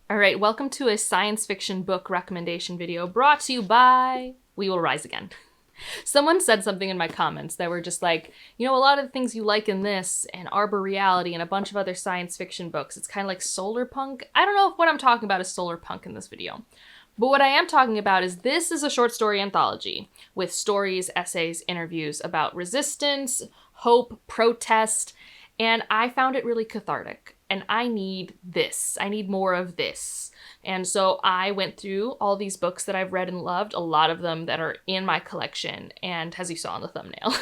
All right, welcome to a science fiction book recommendation video brought to you by We Will Rise Again. Someone said something in my comments that were just like, a lot of the things you like in this and Arbor Reality and a bunch of other science fiction books, it's kind of like solar punk. I don't know if what I'm talking about is solar punk in this video. But what I am talking about is this is a short story anthology with stories, essays, interviews about resistance, hope, protest, and I found it really cathartic. And I need this. I need more of this. And so I went through all these books that I've read and loved, a lot of them that are in my collection, and as you saw in the thumbnail.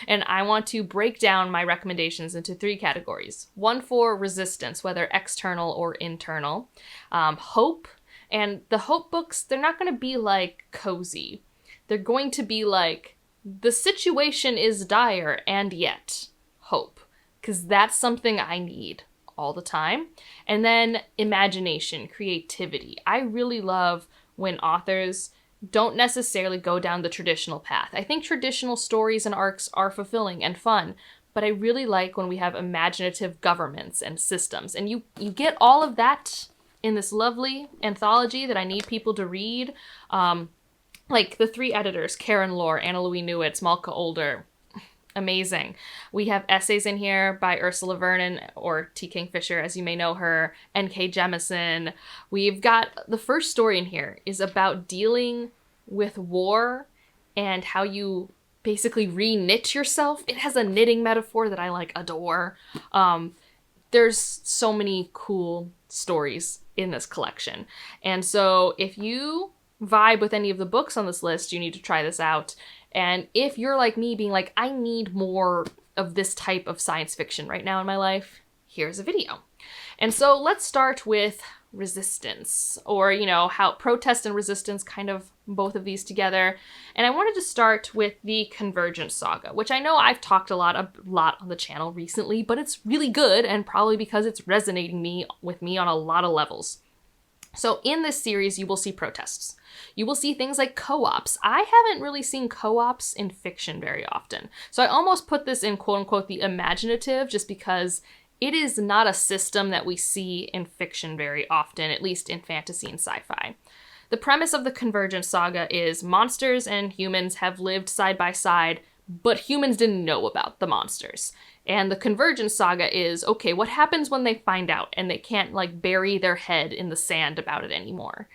And I want to break down my recommendations into 3 categories. One for resistance, whether external or internal. Hope. And the hope books, they're not going to be like cozy. They're going to be like, the situation is dire and yet hope. Because that's something I need all the time. And then imagination, creativity. I really love when authors don't necessarily go down the traditional path. I think traditional stories and arcs are fulfilling and fun, but I really like when we have imaginative governments and systems. And you get all of that in this lovely anthology that I need people to read. Like the 3 editors, Karen Lohr, Anna Louise Newitz, Malka Older. Amazing. We have essays in here by Ursula Vernon, or T. Kingfisher, as you may know her, N.K. Jemisin. We've got the first story in here is about dealing with war and how you basically re-knit yourself. It has a knitting metaphor that I adore. There's so many cool stories in this collection. And so if you vibe with any of the books on this list, you need to try this out. And if you're like me being like, I need more of this type of science fiction right now in my life, here's a video. And so let's start with resistance, or, how protest and resistance kind of both of these together. And I wanted to start with the Convergence Saga, which I know I've talked a lot on the channel recently, but it's really good, and probably because it's resonating with me on a lot of levels. So in this series, you will see protests. You will see things like co-ops. I haven't really seen co-ops in fiction very often. So I almost put this in quote-unquote the imaginative, just because it is not a system that we see in fiction very often, at least in fantasy and sci-fi. The premise of the Convergence Saga is monsters and humans have lived side by side, but humans didn't know about the monsters. And the Convergence Saga is, okay, what happens when they find out and they can't bury their head in the sand about it anymore?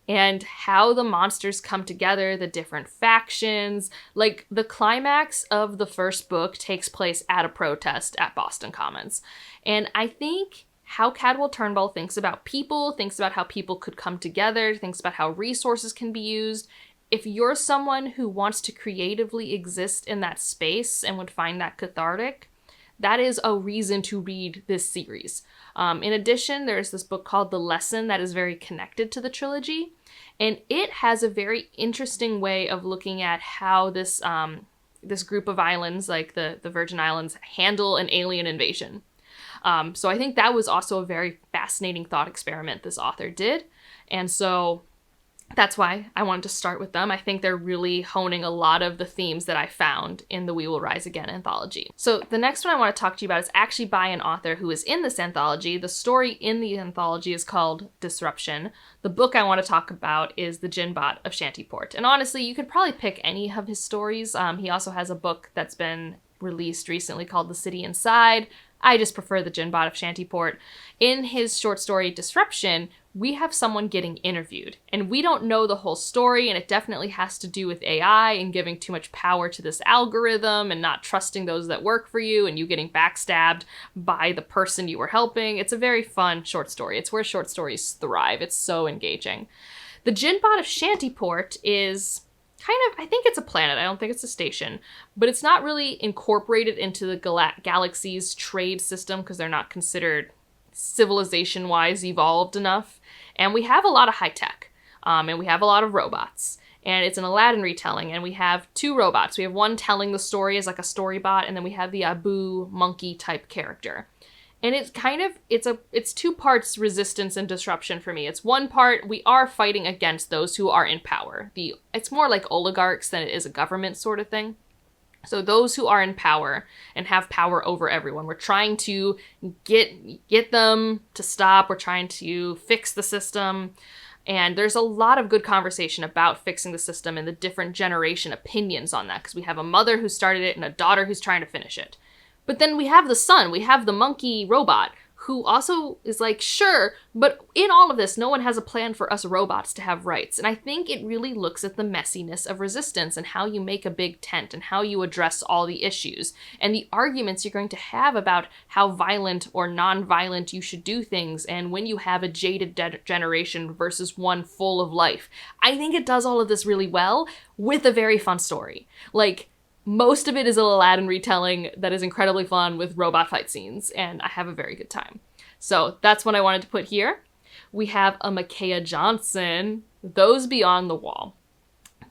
And how the monsters come together, the different factions. The climax of the first book takes place at a protest at Boston Commons. And I think how Cadwell Turnbull thinks about people, thinks about how people could come together, thinks about how resources can be used. If you're someone who wants to creatively exist in that space and would find that cathartic, that is a reason to read this series. In addition, there's this book called The Lesson that is very connected to the trilogy, and it has a very interesting way of looking at how this group of islands, like the Virgin Islands, handle an alien invasion. So I think that was also a very fascinating thought experiment this author did, and so that's why I wanted to start with them. I think they're really honing a lot of the themes that I found in the We Will Rise Again anthology. So the next one I want to talk to you about is actually by an author who is in this anthology. The story in the anthology is called Disruption. The book I want to talk about is The Djinn-Bot of Shantyport. And honestly, you could probably pick any of his stories. He also has a book that's been released recently called The City Inside. I just prefer The Djinn-Bot of Shantyport. In his short story Disruption, we have someone getting interviewed, and we don't know the whole story, and it definitely has to do with AI and giving too much power to this algorithm and not trusting those that work for you, and you getting backstabbed by the person you were helping. It's a very fun short story. It's where short stories thrive. It's so engaging. The Djinn-Bot of Shantyport is I think it's a planet. I don't think it's a station, but it's not really incorporated into the galaxy's trade system because they're not considered civilization-wise evolved enough. And we have a lot of high tech, and we have a lot of robots. And it's an Aladdin retelling, and we have 2 robots. We have one telling the story as a storybot, and then we have the Abu monkey type character. And it's it's 2 parts resistance and disruption for me. It's one part, we are fighting against those who are in power. It's more like oligarchs than it is a government sort of thing. So those who are in power and have power over everyone, we're trying to get them to stop. We're trying to fix the system. And there's a lot of good conversation about fixing the system and the different generation opinions on that, because we have a mother who started it and a daughter who's trying to finish it. But then we have the son, we have the monkey robot, who also is like, sure, but in all of this, no one has a plan for us robots to have rights. And I think it really looks at the messiness of resistance and how you make a big tent and how you address all the issues and the arguments you're going to have about how violent or non-violent you should do things and when you have a jaded generation versus one full of life. I think it does all of this really well with a very fun story. Like, most of it is a Aladdin retelling that is incredibly fun with robot fight scenes, and I have a very good time. So that's what I wanted to put here. We have a Micaiah Johnson, Those Beyond the Wall.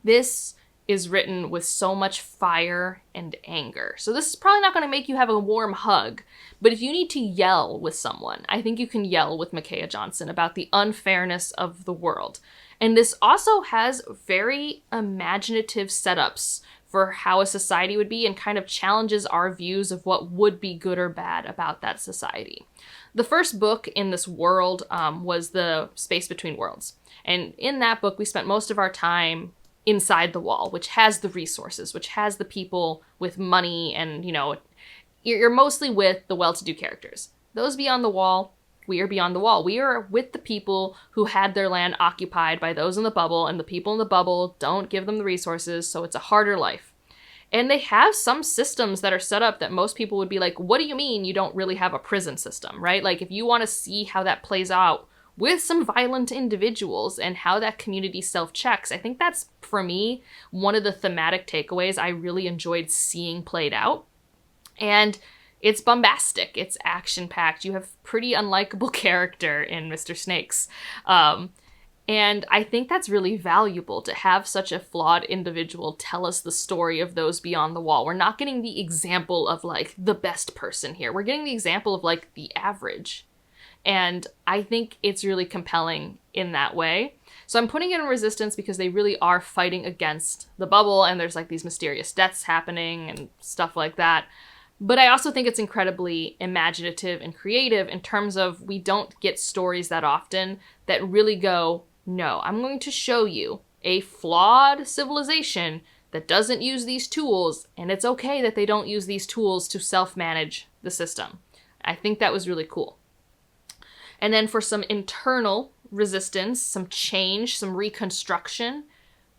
This is written with so much fire and anger. So this is probably not going to make you have a warm hug, but if you need to yell with someone, I think you can yell with Micaiah Johnson about the unfairness of the world. And this also has very imaginative setups for how a society would be and kind of challenges our views of what would be good or bad about that society. The first book in this world was The Space Between Worlds. And in that book, we spent most of our time inside the wall, which has the resources, which has the people with money, and, you know, you're mostly with the well-to-do characters. Those Beyond the Wall, we are beyond the wall. We are with the people who had their land occupied by those in the bubble, and the people in the bubble don't give them the resources, so it's a harder life. And they have some systems that are set up that most people would be like, what do you mean you don't really have a prison system, right? Like, if you want to see how that plays out with some violent individuals and how that community self-checks, I think that's, for me, one of the thematic takeaways I really enjoyed seeing played out. And it's bombastic. It's action-packed. You have pretty unlikable character in Mr. Snakes. And I think that's really valuable to have such a flawed individual tell us the story of those beyond the wall. We're not getting the example of, like, the best person here. We're getting the example of, like, the average. And I think it's really compelling in that way. So I'm putting it in Resistance because they really are fighting against the bubble, and there's, like, these mysterious deaths happening and stuff like that. But I also think it's incredibly imaginative and creative in terms of we don't get stories that often that really go, no, I'm going to show you a flawed civilization that doesn't use these tools, and it's okay that they don't use these tools to self-manage the system. I think that was really cool. And then for some internal resistance, some change, some reconstruction,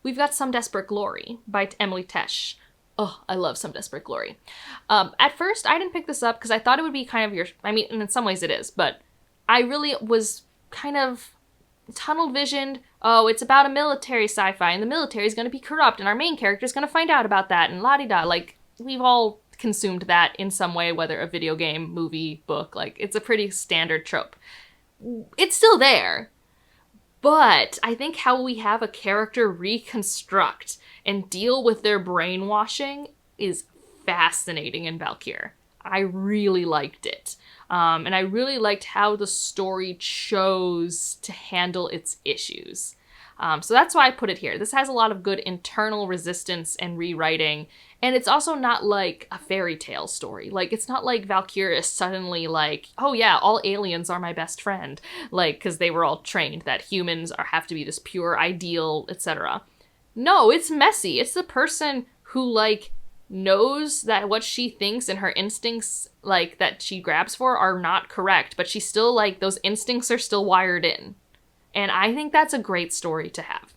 we've got Some Desperate Glory by Emily Tesh. Oh, I love Some Desperate Glory. At first, I didn't pick this up because I thought it would be kind of your... I mean, and in some ways it is, but I really was kind of tunnel visioned. Oh, it's about a military sci-fi, and the military is going to be corrupt, and our main character is going to find out about that, and la-di-da. Like, we've all consumed that in some way, whether a video game, movie, book. Like, it's a pretty standard trope. It's still there. But I think how we have a character reconstruct and deal with their brainwashing is fascinating in Valkyr. I really liked it. And I really liked how the story chose to handle its issues. So that's why I put it here. This has a lot of good internal resistance and rewriting. And it's also not like a fairy tale story. Like, it's not like Valkyr is suddenly like, oh yeah, all aliens are my best friend. Like, because they were all trained that humans have to be this pure ideal, etc. No, it's messy. It's the person who, like, knows that what she thinks and her instincts, like, that she grabs for are not correct. But she's still, like, those instincts are still wired in. And I think that's a great story to have.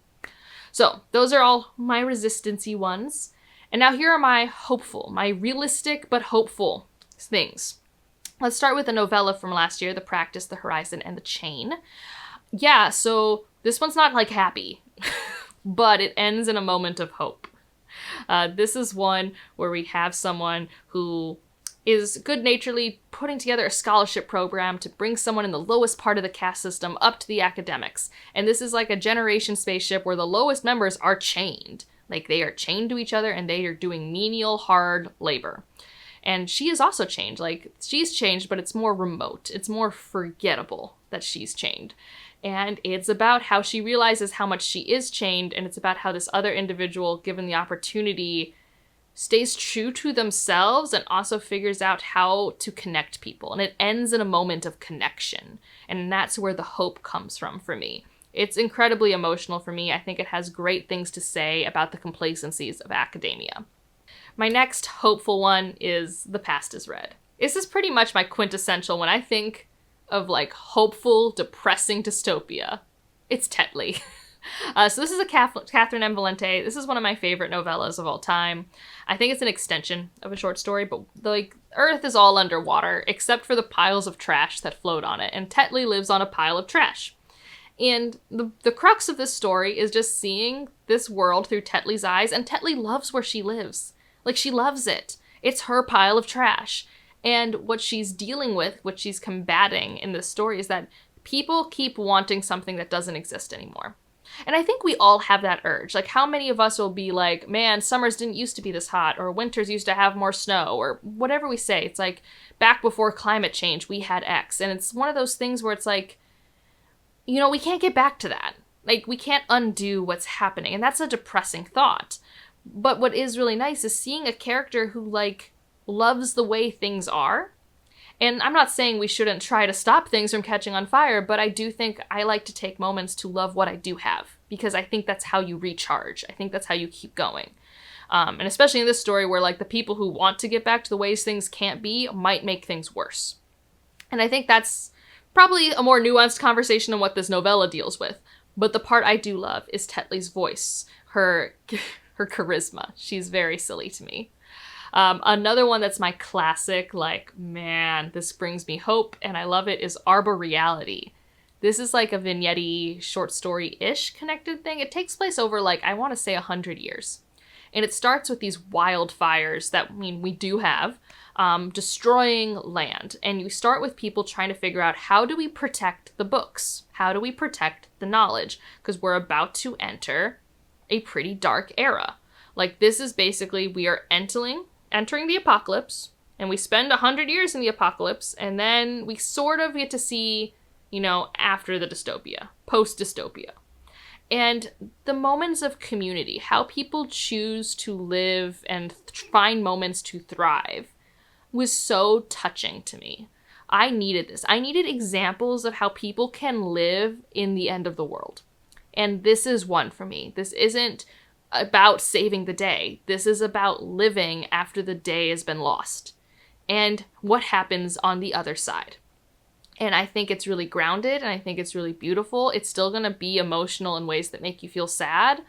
So, those are all my resistance-y ones. And now here are my hopeful, my realistic but hopeful things. Let's start with a novella from last year, The Practice, The Horizon, and The Chain. Yeah, so this one's not, like, happy, but it ends in a moment of hope. This is one where we have someone who is good-naturedly putting together a scholarship program to bring someone in the lowest part of the caste system up to the academics. And this is like a generation spaceship where the lowest members are chained. Like, they are chained to each other and they are doing menial, hard labor. And she is also chained. Like, she's changed, but it's more remote. It's more forgettable that she's chained. And it's about how she realizes how much she is chained, and it's about how this other individual, given the opportunity, stays true to themselves and also figures out how to connect people. And it ends in a moment of connection. And that's where the hope comes from for me. It's incredibly emotional for me. I think it has great things to say about the complacencies of academia. My next hopeful one is The Past is Red. This is pretty much my quintessential when I think of like hopeful, depressing dystopia. It's Tetley. So this is a Catherine M. Valente. This is one of my favorite novellas of all time. I think it's an extension of a short story, but like Earth is all underwater except for the piles of trash that float on it, and Tetley lives on a pile of trash. And the crux of this story is just seeing this world through Tetley's eyes, and Tetley loves where she lives. Like, she loves it. It's her pile of trash. And what she's dealing with, what she's combating in this story is that people keep wanting something that doesn't exist anymore. And I think we all have that urge. Like, how many of us will be like, man, summers didn't used to be this hot, or winters used to have more snow, or whatever we say. It's like, back before climate change, we had X. And it's one of those things where it's like, you know, we can't get back to that. Like, we can't undo what's happening. And that's a depressing thought. But what is really nice is seeing a character who, like, loves the way things are. And I'm not saying we shouldn't try to stop things from catching on fire, but I do think I like to take moments to love what I do have, because I think that's how you recharge. I think that's how you keep going. And especially in this story where, like, the people who want to get back to the ways things can't be might make things worse. And I think that's probably a more nuanced conversation than what this novella deals with. But the part I do love is Tetley's voice, her charisma. She's very silly to me. Another one that's my classic, like, man, this brings me hope and I love it, is Arboreality. This is like a vignette short story-ish connected thing. It takes place over, like, I want to say 100 years. And it starts with these wildfires that, I mean, we do have, destroying land. And you start with people trying to figure out, how do we protect the books? How do we protect the knowledge? Because we're about to enter a pretty dark era. Like, this is basically, we are entering the apocalypse, and we spend 100 years in the apocalypse, and then we sort of get to see, you know, after the dystopia, post-dystopia. And the moments of community, how people choose to live and find moments to thrive, was so touching to me. I needed this. I needed examples of how people can live in the end of the world. And this is one for me. This isn't about saving the day. This is about living after the day has been lost and what happens on the other side. And I think it's really grounded, and I think it's really beautiful. It's still going to be emotional in ways that make you feel sad,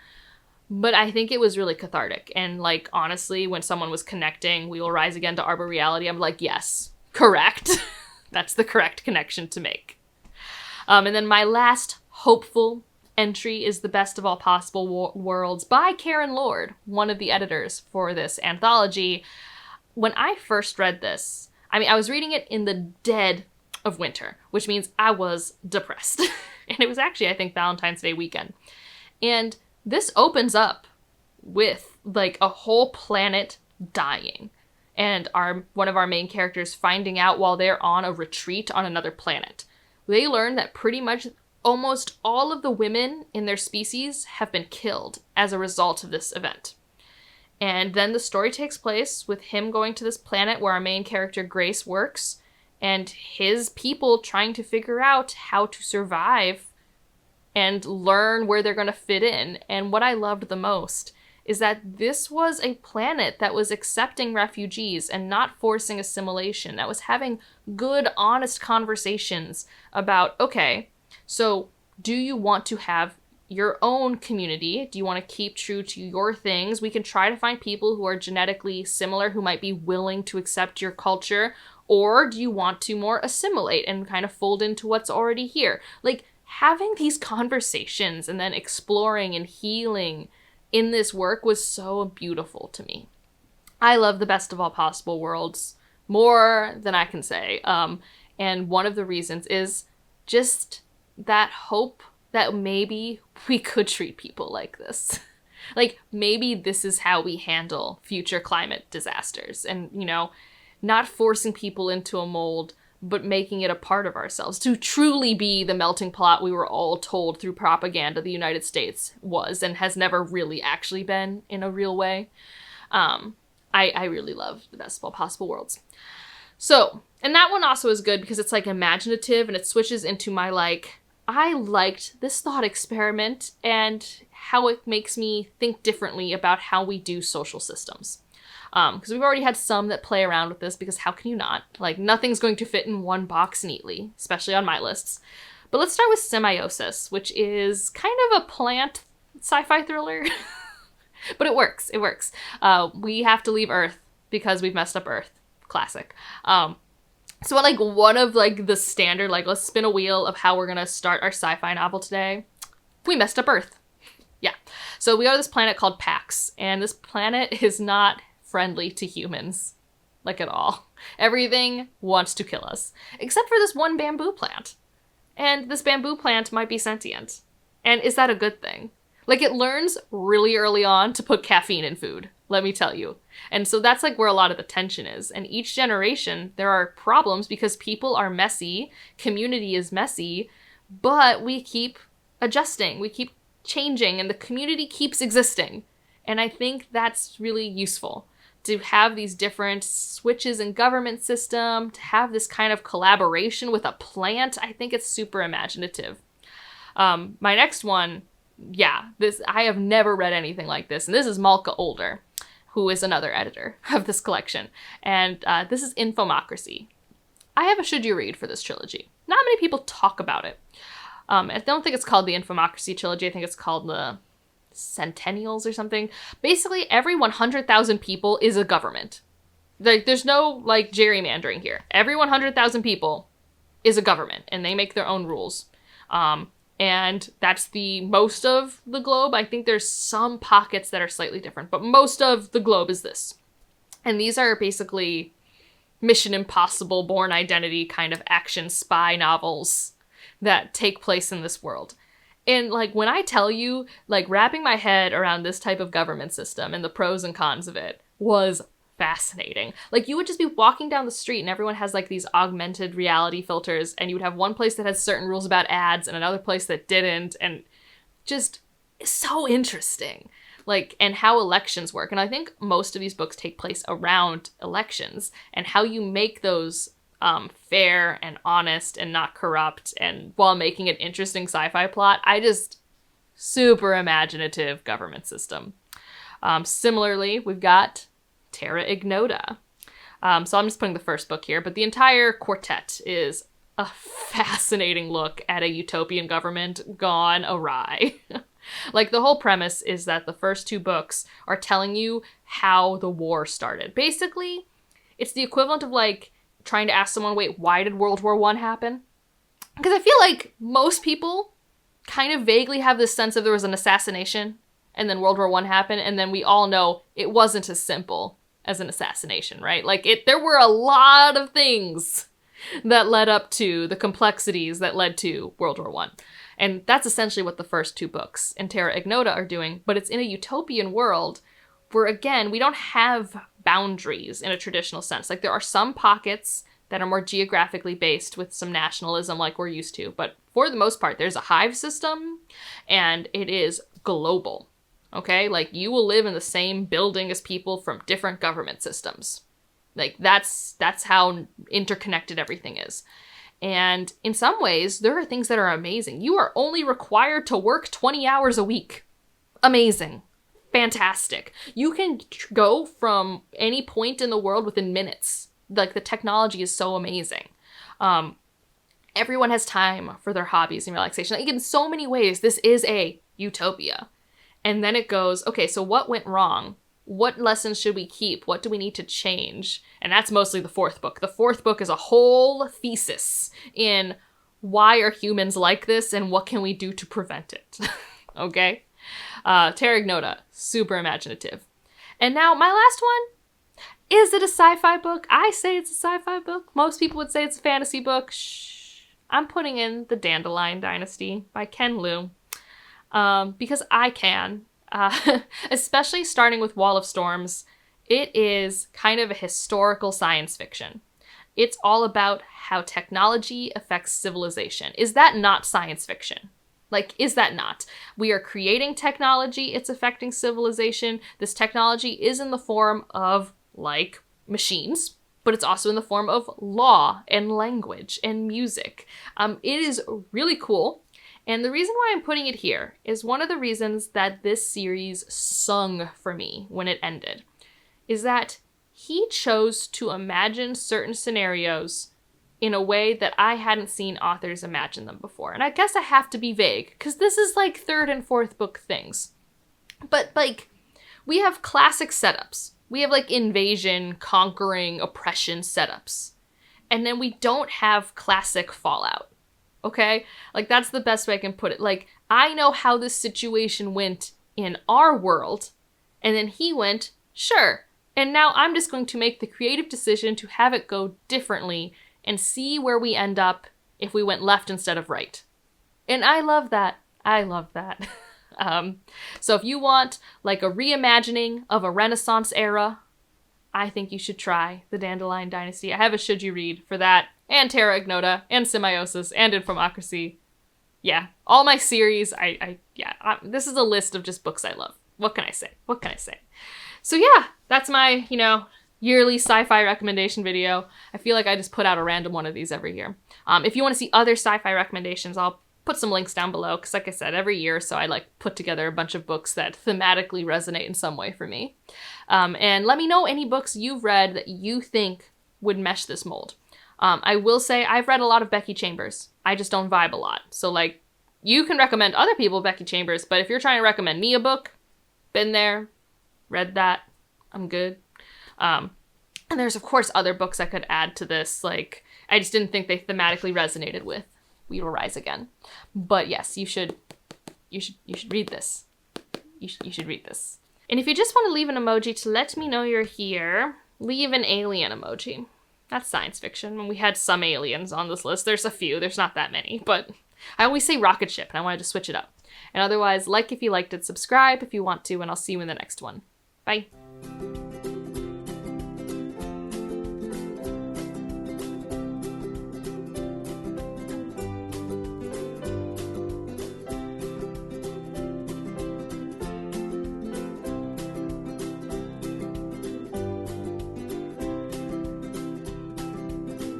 but I think it was really cathartic. And, like, honestly, when someone was connecting We Will Rise Again to Arboreality, I'm like, yes, correct. That's the correct connection to make. And then my last hopeful entry is The Best of All Possible Worlds by Karen Lord, one of the editors for this anthology. When I first read this, I mean, I was reading it in the dead of winter, which means I was depressed. And it was actually, I think, Valentine's Day weekend. And this opens up with, like, a whole planet dying. And one of our main characters finding out while they're on a retreat on another planet. They learn that pretty much almost all of the women in their species have been killed as a result of this event. And then the story takes place with him going to this planet where our main character Grace works, and his people trying to figure out how to survive and learn where they're going to fit in. And what I loved the most is that this was a planet that was accepting refugees and not forcing assimilation, that was having good, honest conversations about, okay, so do you want to have your own community? Do you want to keep true to your things? We can try to find people who are genetically similar, who might be willing to accept your culture. Or do you want to more assimilate and kind of fold into what's already here? Like, having these conversations and then exploring and healing in this work was so beautiful to me. I love The Best of All Possible Worlds more than I can say. And one of the reasons is just that hope that maybe we could treat people like this. Like, maybe this is how we handle future climate disasters. And, you know, not forcing people into a mold, but making it a part of ourselves. To truly be the melting pot we were all told through propaganda the United States was and has never really actually been in a real way. I really love The Best of All Possible Worlds. So, and that one also is good because it's like imaginative and it switches into my like, I liked this thought experiment and how it makes me think differently about how we do social systems. Because we've already had some that play around with this, because how can you not? Like, nothing's going to fit in one box neatly, especially on my lists. But let's start with Semiosis, which is kind of a plant sci-fi thriller. But it works. It works. We have to leave Earth because we've messed up Earth. Classic. So like one of like the standard, like let's spin a wheel of how we're going to start our sci-fi novel today. We messed up Earth. Yeah. So we are this planet called Pax, and this planet is not friendly to humans, like at all. Everything wants to kill us, except for this one bamboo plant. And this bamboo plant might be sentient. And is that a good thing? Like, it learns really early on to put caffeine in food, let me tell you. And so that's like where a lot of the tension is. And each generation, there are problems because people are messy, community is messy, but we keep adjusting, we keep changing, and the community keeps existing. And I think that's really useful, to have these different switches in government system, to have this kind of collaboration with a plant. I think it's super imaginative. My next one, yeah, I have never read anything like this, and this is Malka Older, who is another editor of this collection, and this is Infomocracy. I have a should you read for this trilogy. Not many people talk about it. I don't think it's called the Infomocracy trilogy. I think it's called the Centennials or something. Basically, every 100,000 people is a government. Like, there's no, like, gerrymandering here. Every 100,000 people is a government, and they make their own rules. And that's the most of the globe. I think there's some pockets that are slightly different, but most of the globe is this. And these are basically Mission Impossible, Bourne Identity kind of action spy novels that take place in this world. And, like, when I tell you, like, wrapping my head around this type of government system and the pros and cons of it was fascinating. Like, you would just be walking down the street and everyone has, like, these augmented reality filters, and you would have one place that has certain rules about ads and another place that didn't, and just so interesting. Like, and how elections work. And I think most of these books take place around elections and how you make those fair and honest and not corrupt, and while making an interesting sci-fi plot. Super imaginative government system. Similarly, we've got Terra Ignota. So I'm just putting the first book here, but the entire quartet is a fascinating look at a utopian government gone awry. Like, the whole premise is that the first two books are telling you how the war started. Basically, it's the equivalent of, like, trying to ask someone, wait, why did World War I happen? Because I feel like most people kind of vaguely have this sense of there was an assassination, and then World War I happened, and then we all know it wasn't as simple as an assassination, right? Like, there were a lot of things that led up to the complexities that led to World War I. And that's essentially what the first two books in Terra Ignota are doing, but it's in a utopian world where, again, we don't have boundaries in a traditional sense. Like, there are some pockets that are more geographically based with some nationalism like we're used to, but for the most part, there's a hive system, and it is global, okay? Like, you will live in the same building as people from different government systems. Like, that's how interconnected everything is. And in some ways, there are things that are amazing. You are only required to work 20 hours a week. Amazing. Fantastic. You can go from any point in the world within minutes. Like, the technology is so amazing. Everyone has time for their hobbies and relaxation. Like, in so many ways, this is a utopia. And then it goes, okay, so what went wrong? What lessons should we keep? What do we need to change? And that's mostly the fourth book. The fourth book is a whole thesis in why are humans like this and what can we do to prevent it? Okay? Terra Ignota, super imaginative. And now my last one, is it a sci-fi book? I say it's a sci-fi book. Most people would say it's a fantasy book. Shh. I'm putting in The Dandelion Dynasty by Ken Liu, because I can. Especially starting with Wall of Storms, it is kind of a historical science fiction. It's all about how technology affects civilization. Is that not science fiction? Like, is that not? We are creating technology, it's affecting civilization. This technology is in the form of like machines, but it's also in the form of law and language and music. It is really cool. And the reason why I'm putting it here is one of the reasons that this series sung for me when it ended, is that he chose to imagine certain scenarios in a way that I hadn't seen authors imagine them before. And I guess I have to be vague, because this is like third and fourth book things. But like, we have classic setups. We have like invasion, conquering, oppression setups. And then we don't have classic fallout. Okay? Like, that's the best way I can put it. Like, I know how this situation went in our world, and then he went, sure. And now I'm just going to make the creative decision to have it go differently and see where we end up if we went left instead of right. And I love that. I love that. So if you want like a reimagining of a Renaissance era, I think you should try the Dandelion Dynasty. I have a should you read for that, and Terra Ignota, and Symbiosis, and Infomocracy. Yeah, all my series, this is a list of just books I love. What can I say? What can I say? So yeah, that's my, yearly sci-fi recommendation video. I feel like I just put out a random one of these every year. If you want to see other sci-fi recommendations, I'll put some links down below, because like I said, every year so I like put together a bunch of books that thematically resonate in some way for me. And let me know any books you've read that you think would mesh this mold. I will say I've read a lot of Becky Chambers. I just don't vibe a lot. So like, you can recommend other people Becky Chambers, but if you're trying to recommend me a book, been there, read that, I'm good. And there's of course other books I could add to this. Like, I just didn't think they thematically resonated with We Will Rise Again. But yes, you should read this. You should read this. And if you just want to leave an emoji to let me know you're here, leave an alien emoji. That's science fiction. And we had some aliens on this list. There's a few. There's not that many. But I always say rocket ship, and I wanted to switch it up. And otherwise, like if you liked it, subscribe if you want to, and I'll see you in the next one. Bye.